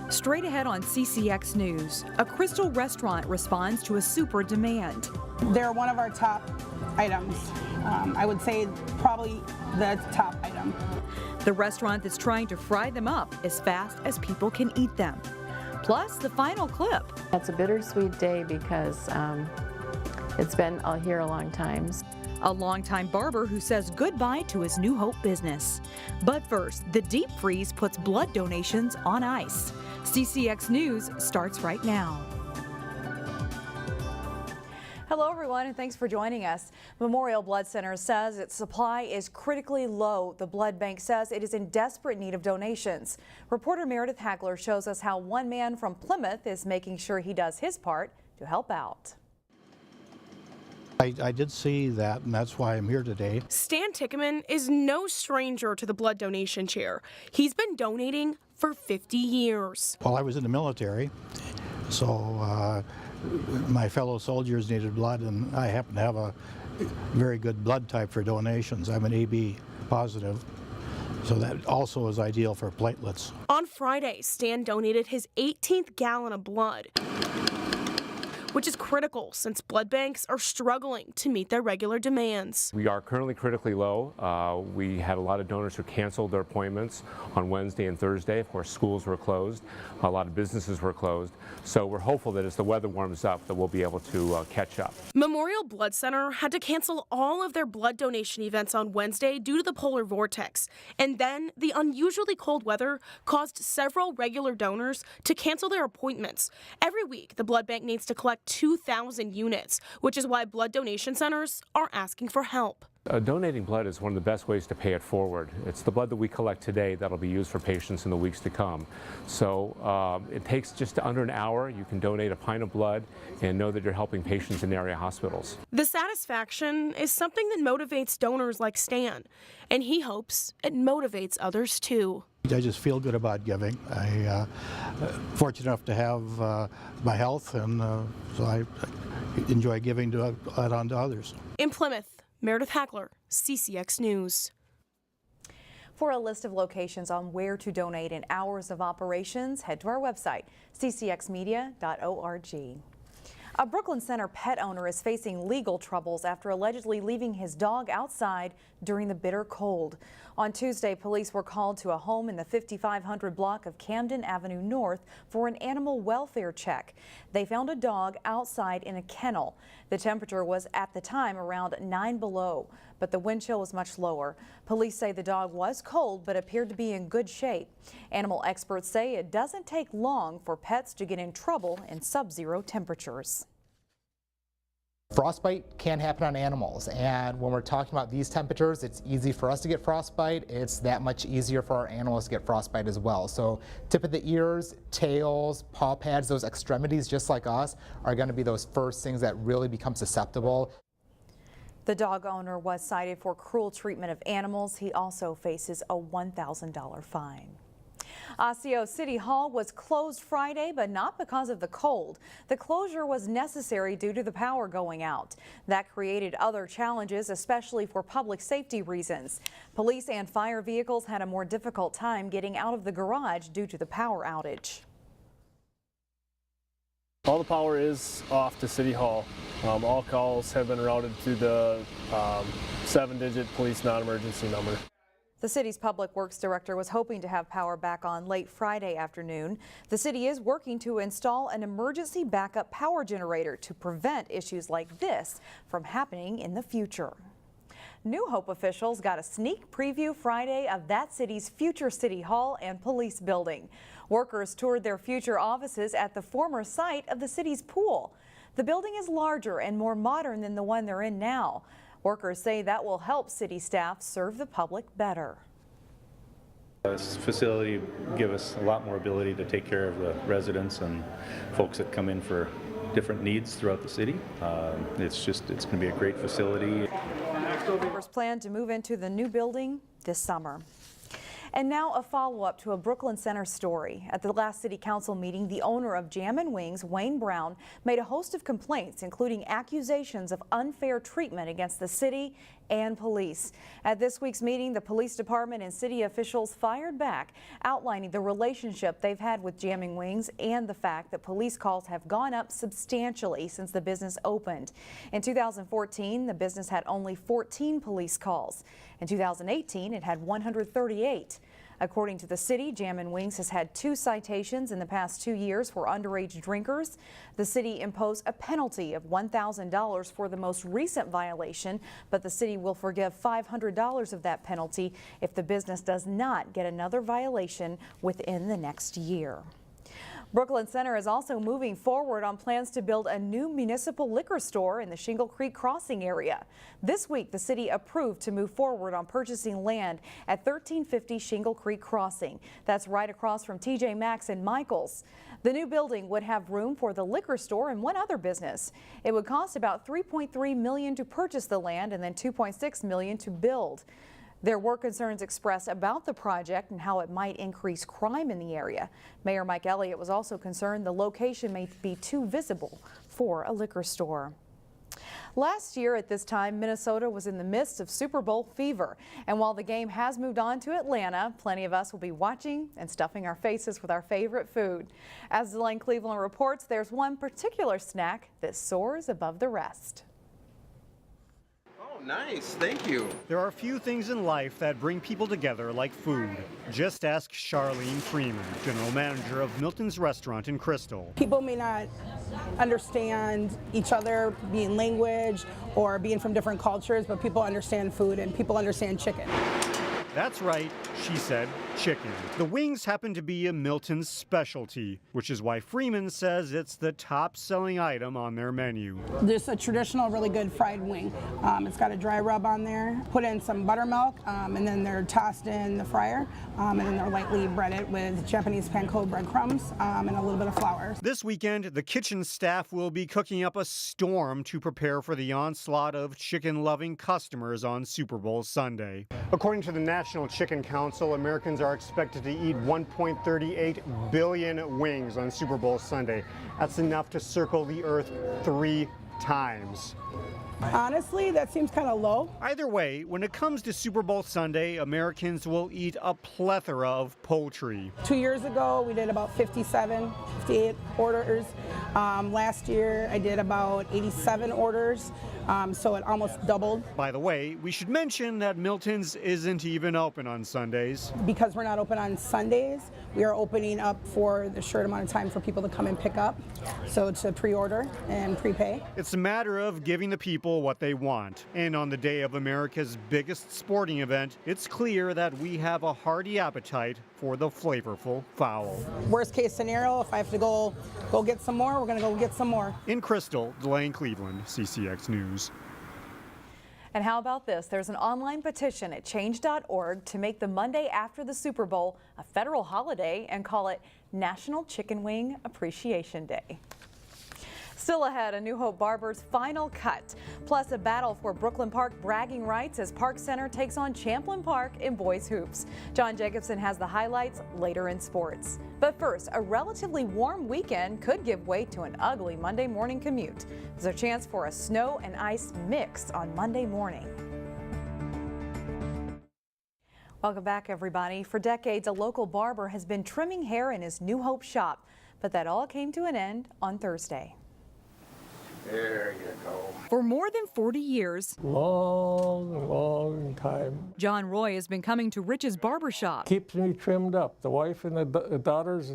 Straight ahead on CCX News, a Crystal restaurant responds to a super demand. They're one of our top items. I would say probably the top item. The restaurant that's trying to fry them up as fast as people can eat them. Plus, the final clip. It's a bittersweet day because it's been here a long time. A longtime barber who says goodbye to his New Hope business. But first, the deep freeze puts blood donations on ice. CCX News starts right now. Hello everyone, and thanks for joining us. Memorial Blood Center says its supply is critically low. The blood bank says it is in desperate need of donations. Reporter Meredith Hagler shows us how one man from Plymouth is making sure he does his part to help out. I did see that, and that's why I'm here today. Stan Tickerman is no stranger to the blood donation chair. He's been donating for 50 years. Well, I was in the military, so my fellow soldiers needed blood, and I happen to have a very good blood type for donations. I'm an AB positive, so that also is ideal for platelets. On Friday, Stan donated his 18th gallon of blood, which is critical since blood banks are struggling to meet their regular demands. We are currently critically low. We had a lot of donors who canceled their appointments on Wednesday and Thursday. Of course, schools were closed. A lot of businesses were closed. So we're hopeful that as the weather warms up that we'll be able to catch up. Memorial Blood Center had to cancel all of their blood donation events on Wednesday due to the polar vortex. And then the unusually cold weather caused several regular donors to cancel their appointments. Every week, the blood bank needs to collect 2,000 units, which is why blood donation centers are asking for help. Donating blood is one of the best ways to pay it forward. It's the blood that we collect today that'll be used for patients in the weeks to come. So it takes just under an hour. You can donate a pint of blood and know that you're helping patients in area hospitals. The satisfaction is something that motivates donors like Stan, and he hopes it motivates others too. I just feel good about giving. I'm fortunate enough to have my health, and so I enjoy giving to add on to others. In Plymouth, Meredith Hagler, CCX News. For a list of locations on where to donate and hours of operations, head to our website, ccxmedia.org. A Brooklyn Center pet owner is facing legal troubles after allegedly leaving his dog outside during the bitter cold. On Tuesday, police were called to a home in the 5500 block of Camden Avenue North for an animal welfare check. They found a dog outside in a kennel. The temperature was at the time around 9 below, but the wind chill was much lower. Police say the dog was cold but appeared to be in good shape. Animal experts say it doesn't take long for pets to get in trouble in sub-zero temperatures. Frostbite can happen on animals, and when we're talking about these temperatures, it's easy for us to get frostbite. It's that much easier for our animals to get frostbite as well. So tip of the ears, tails, paw pads, those extremities just like us are going to be those first things that really become susceptible. The dog owner was cited for cruel treatment of animals. He also faces a $1,000 fine. Osseo City Hall was closed Friday, but not because of the cold. The closure was necessary due to the power going out. That created other challenges, especially for public safety reasons. Police and fire vehicles had a more difficult time getting out of the garage due to the power outage. All the power is off to City Hall. All calls have been routed to the 7-digit police non-emergency number. The city's public works director was hoping to have power back on late Friday afternoon. The city is working to install an emergency backup power generator to prevent issues like this from happening in the future. New Hope officials got a sneak preview Friday of that city's future City Hall and police building. Workers toured their future offices at the former site of the city's pool. The building is larger and more modern than the one they're in now. Workers say that will help city staff serve the public better. This facility will give us a lot more ability to take care of the residents and folks that come in for different needs throughout the city. It's going to be a great facility. Workers plan to move into the new building this summer. And now a follow-up to a Brooklyn Center story. At the last City Council meeting, the owner of Jammin' Wings, Wayne Brown, made a host of complaints, including accusations of unfair treatment against the city and police. At this week's meeting, the police department and city officials fired back, outlining the relationship they've had with Jamming Wings and the fact that police calls have gone up substantially since the business opened. In 2014, the business had only 14 police calls. In 2018, it had 138. According to the city, Jammin' Wings has had 2 citations in the past 2 years for underage drinkers. The city imposed a penalty of $1,000 for the most recent violation, but the city will forgive $500 of that penalty if the business does not get another violation within the next year. Brooklyn Center is also moving forward on plans to build a new municipal liquor store in the Shingle Creek Crossing area. This week, the city approved to move forward on purchasing land at 1350 Shingle Creek Crossing. That's right across from TJ Maxx and Michael's. The new building would have room for the liquor store and one other business. It would cost about $3.3 million to purchase the land and then $2.6 million to build. There were concerns expressed about the project and how it might increase crime in the area. Mayor Mike Elliott was also concerned the location may be too visible for a liquor store. Last year at this time, Minnesota was in the midst of Super Bowl fever. And while the game has moved on to Atlanta, plenty of us will be watching and stuffing our faces with our favorite food. As Delaney Cleveland reports, there's one particular snack that soars above the rest. Nice, thank you. There are few things in life that bring people together like food. Just ask Charlene Freeman, general manager of Milton's restaurant in Crystal. People may not understand each other, being language or being from different cultures, but people understand food and people understand chicken. That's right, she said chicken. The wings happen to be a Milton's specialty, which is why Freeman says it's the top-selling item on their menu. There's a traditional, really good fried wing. It's got a dry rub on there, put in some buttermilk, and then they're tossed in the fryer, and then they're lightly breaded with Japanese panko breadcrumbs and a little bit of flour. This weekend, the kitchen staff will be cooking up a storm to prepare for the onslaught of chicken-loving customers on Super Bowl Sunday. According to the National Chicken Council, Americans are expected to eat 1.38 billion wings on Super Bowl Sunday. That's enough to circle the earth 3 times. Honestly, that seems kind of low. Either way, when it comes to Super Bowl Sunday, Americans will eat a plethora of poultry. 2 years ago, we did about 58 orders. Last year, I did about 87 orders, so it almost doubled. By the way, we should mention that Milton's isn't even open on Sundays. Because we're not open on Sundays, we are opening up for the short amount of time for people to come and pick up, so to pre-order and prepay. It's a matter of giving the people what they want. And on the day of America's biggest sporting event, it's clear that we have a hearty appetite for the flavorful fowl. Worst case scenario, if I have to go get some more, we're going to go get some more. In Crystal, Delaney Cleveland, CCX News. And how about this? There's an online petition at change.org to make the Monday after the Super Bowl a federal holiday and call it National Chicken Wing Appreciation Day. Still ahead, a New Hope barber's final cut, plus a battle for Brooklyn Park bragging rights as Park Center takes on Champlin Park in boys hoops. John Jacobson has the highlights later in sports. But first, a relatively warm weekend could give way to an ugly Monday morning commute. There's a chance for a snow and ice mix on Monday morning. Welcome back, everybody. For decades, a local barber has been trimming hair in his New Hope shop, but that all came to an end on Thursday. There you go. For more than 40 years, long time. John Roy has been coming to Rich's barbershop. Keeps me trimmed up. The wife and the daughters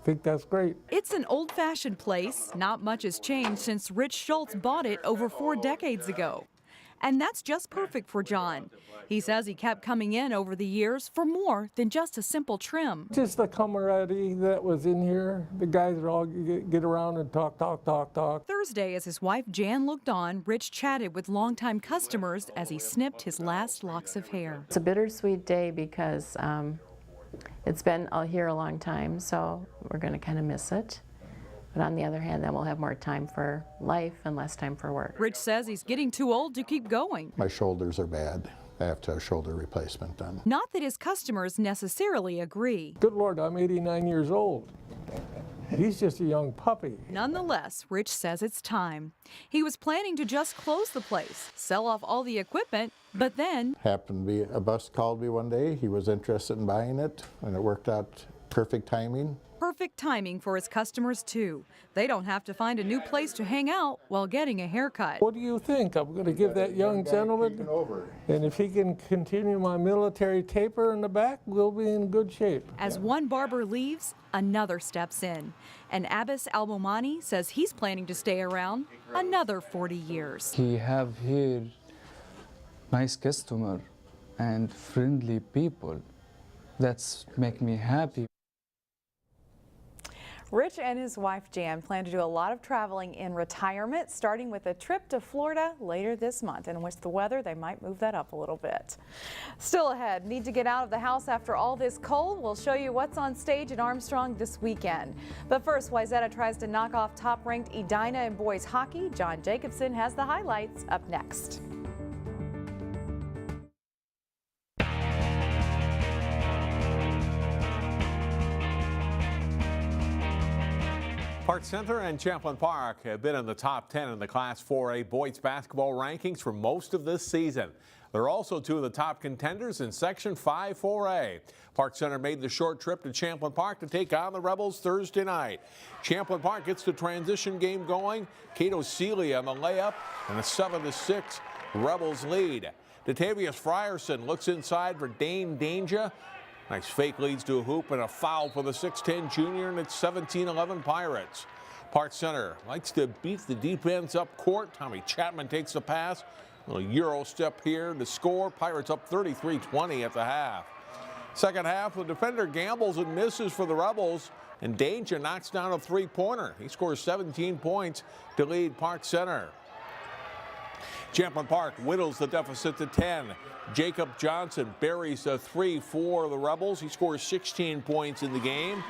think that's great. It's an old-fashioned place. Not much has changed since Rich Schultz bought it over 4 decades ago. And that's just perfect for John. He says he kept coming in over the years for more than just a simple trim. Just the camaraderie that was in here. The guys would all get around and talk. Thursday, as his wife Jan looked on, Rich chatted with longtime customers as he snipped his last locks of hair. It's a bittersweet day because it's been here a long time, so we're going to kind of miss it. But on the other hand, then we'll have more time for life and less time for work. Rich says he's getting too old to keep going. My shoulders are bad. I have to have shoulder replacement done. Not that his customers necessarily agree. Good Lord, I'm 89 years old. He's just a young puppy. Nonetheless, Rich says it's time. He was planning to just close the place, sell off all the equipment, but then Happened to be a bus called me one day. He was interested in buying it, and it worked out perfect timing. perfect timing for his customers too. They don't have to find a new place to hang out while getting a haircut. What do you think? I'm going to give that young gentleman, and if he can continue my military taper in the back, we'll be in good shape. As one barber leaves, another steps in. And Abbas Al-Momani says he's planning to stay around another 40 years. He have here nice customer and friendly people. That's make me happy. Rich and his wife Jan plan to do a lot of traveling in retirement, starting with a trip to Florida later this month. And with the weather, they might move that up a little bit. Still ahead, need to get out of the house after all this cold? We'll show you what's on stage at Armstrong this weekend. But first, Wayzata tries to knock off top-ranked Edina in boys hockey. John Jacobson has the highlights up next. Park Center and Champlin Park have been in the top 10 in the Class 4A boys basketball rankings for most of this season. They're also two of the top contenders in Section 5 4A. Park Center made the short trip to Champlin Park to take on the Rebels Thursday night. Champlin Park gets the transition game going. Cato Seeley on the layup and a 7-6 Rebels lead. Datavius Frierson looks inside for Dane Danger. Nice fake leads to a hoop and a foul for the 6'10 junior, and it's 17-11 Pirates. Park Center likes to beat the deep ends up court. Tommy Chapman takes the pass. A little Euro step here to score. Pirates up 33-20 at the half. Second half, the defender gambles and misses for the Rebels, and Danger knocks down a three-pointer. He scores 17 points to lead Park Center. Champlin Park whittles the deficit to 10. Jacob Johnson buries a 3 for the Rebels. He scores 16 points in the game.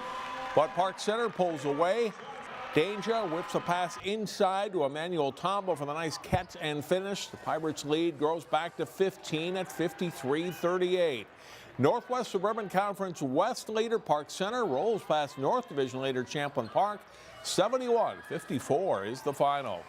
But Park Center pulls away. Danger whips a pass inside to Emmanuel Tombo for the nice catch and finish. The Pirates' lead grows back to 15 at 53-38. Northwest Suburban Conference West leader Park Center rolls past North Division leader Champlin Park. 71-54 is the final.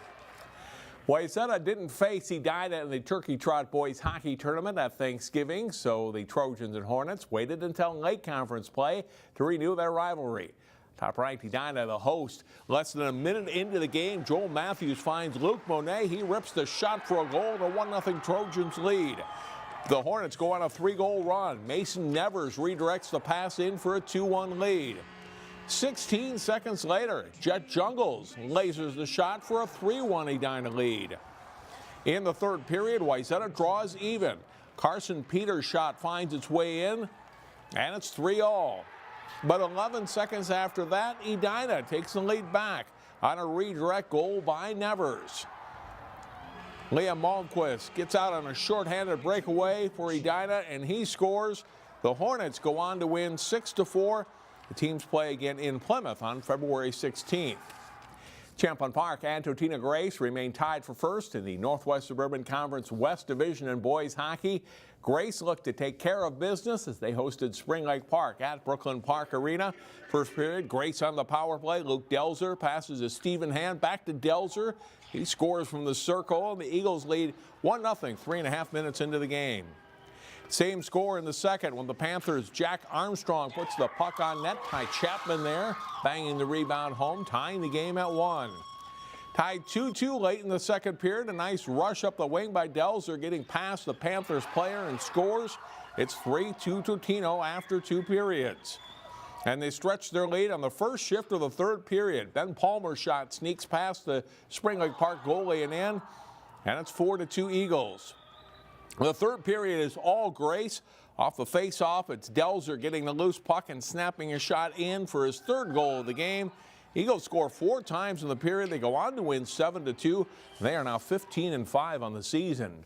Wayzata didn't face Edina in the Turkey Trot Boys Hockey Tournament at Thanksgiving, so the Trojans and Hornets waited until late conference play to renew their rivalry. Top-ranked Edina, the host. Less than a minute into the game, Joel Matthews finds Luke Monet. He rips the shot for a goal and a 1-0 Trojans lead. The Hornets go on a 3-goal run. Mason Nevers redirects the pass in for a 2-1 lead. 16 seconds later, Jet Jungles lasers the shot for a 3-1 Edina lead. In the third period, Wayzata draws even. Carson Peters' shot finds its way in, and it's 3-all. But 11 seconds after that, Edina takes the lead back on a redirect goal by Nevers. Liam Malmquist gets out on a shorthanded breakaway for Edina, and he scores. The Hornets go on to win 6-4. The teams play again in Plymouth on February 16th. Champlin Park and TOTINO-GRACE remain tied for first in the Northwest Suburban Conference West Division in boys hockey. Grace looked to take care of business as they hosted Spring Lake Park at Brooklyn Park Arena. First period, Grace on the power play. Luke Delzer passes to Stephen Hand. Back to Delzer. He scores from the circle, and the Eagles lead 1-0 3.5 minutes into the game. Same score in the second when the Panthers' Jack Armstrong puts the puck on net. Ty Chapman there, banging the rebound home, tying the game at 1. Tied 2-2 late in the second period. A nice rush up the wing by Delzer, getting past the Panthers player and scores. It's 3-2 Totino after 2 periods. And they stretch their lead on the first shift of the third period. Ben Palmer's shot sneaks past the Spring Lake Park goalie and in, and it's 4-2 Eagles. The third period is all Grace. Off the face-off, it's Delzer getting the loose puck and snapping a shot in for his third goal of the game. Eagles score 4 times in the period. They go on to win 7-2. They are now 15-5 on the season.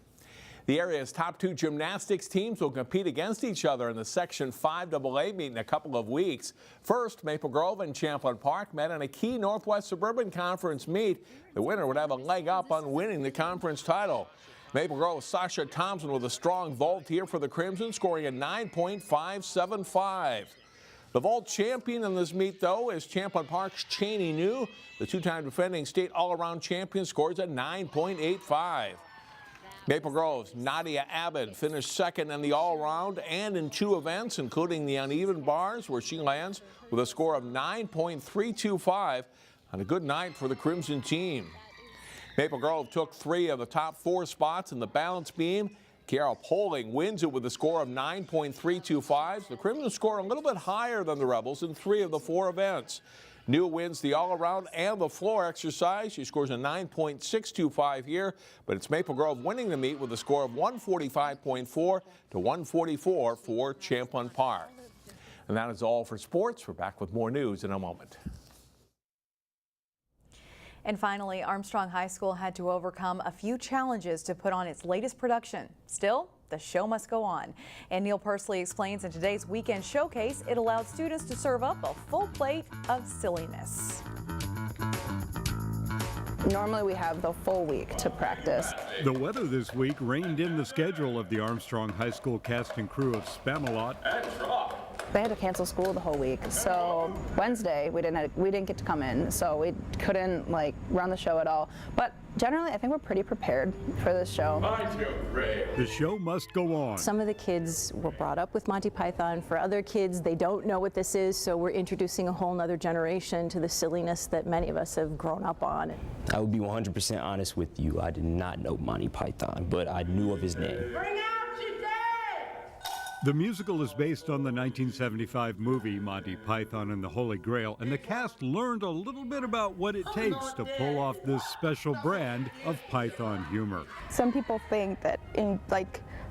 The area's top 2 gymnastics teams will compete against each other in the Section 5 AA meet in a couple of weeks. First, Maple Grove and Champlin Park met in a key Northwest Suburban Conference meet. The winner would have a leg up on winning the conference title. Maple Grove's Sasha Thompson with a strong vault here for the Crimson, scoring a 9.575. The vault champion in this meet, though, is Champlin Park's Cheney New. The two-time defending state all-around champion scores a 9.85. Maple Grove's Nadia Abed finished second in the all-around and in 2 events, including the uneven bars, where she lands with a score of 9.325 on a good night for the Crimson team. Maple Grove took 3 of the top 4 spots in the balance beam. Kiara Poling wins it with a score of 9.325. The Crimson score a little bit higher than the Rebels in 3 of the 4 events. New wins the all-around and the floor exercise. She scores a 9.625 here, but it's Maple Grove winning the meet with a score of 145.4 to 144 for Champlin Park. And that is all for sports. We're back with more news in a moment. And finally, Armstrong High School had to overcome a few challenges to put on its latest production. Still, the show must go on. And Neil Persley explains in today's weekend showcase, it allowed students to serve up a full plate of silliness. Normally we have the full week to practice. The weather this week reined in the schedule of the Armstrong High School cast and crew of Spamalot. They had to cancel school the whole week, so Wednesday we didn't get to come in, so we couldn't run the show at all. But generally, I think we're pretty prepared for this show. The show must go on. Some of the kids were brought up with Monty Python. For other kids, they don't know what this is, so we're introducing a whole nother generation to the silliness that many of us have grown up on. I would be 100% honest with you. I did not know Monty Python, but I knew of his name. The musical is based on the 1975 movie Monty Python and the Holy Grail, and the cast learned a little bit about what it takes to pull off this special brand of Python humor. Some people think that in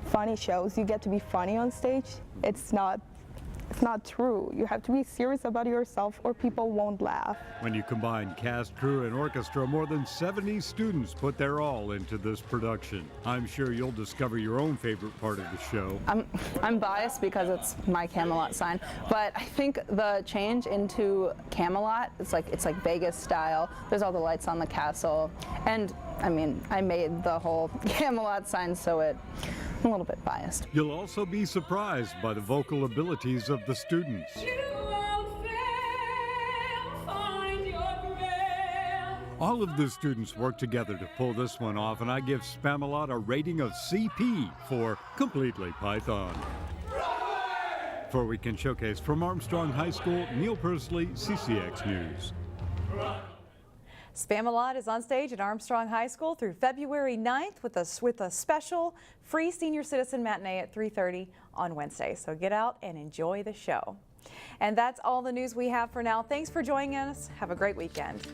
funny shows you get to be funny on stage. It's not true. You have to be serious about yourself or people won't laugh. When you combine cast, crew, and orchestra, more than 70 students put their all into this production. I'm sure you'll discover your own favorite part of the show. I'm biased because it's my Camelot sign, but I think the change into Camelot, it's like Vegas style. There's all the lights on the castle, and I mean, I made the whole Camelot sign, so I'm a little bit biased. You'll also be surprised by the vocal abilities of the students. All of the students work together to pull this one off, and I give Spamalot a rating of CP for Completely Python. For Weekend Showcase from Armstrong High School, Neil Persley, CCX News. Spamalot is on stage at Armstrong High School through February 9th with a special free senior citizen matinee at 3:30 on Wednesday. So get out and enjoy the show. And that's all the news we have for now. Thanks for joining us. Have a great weekend.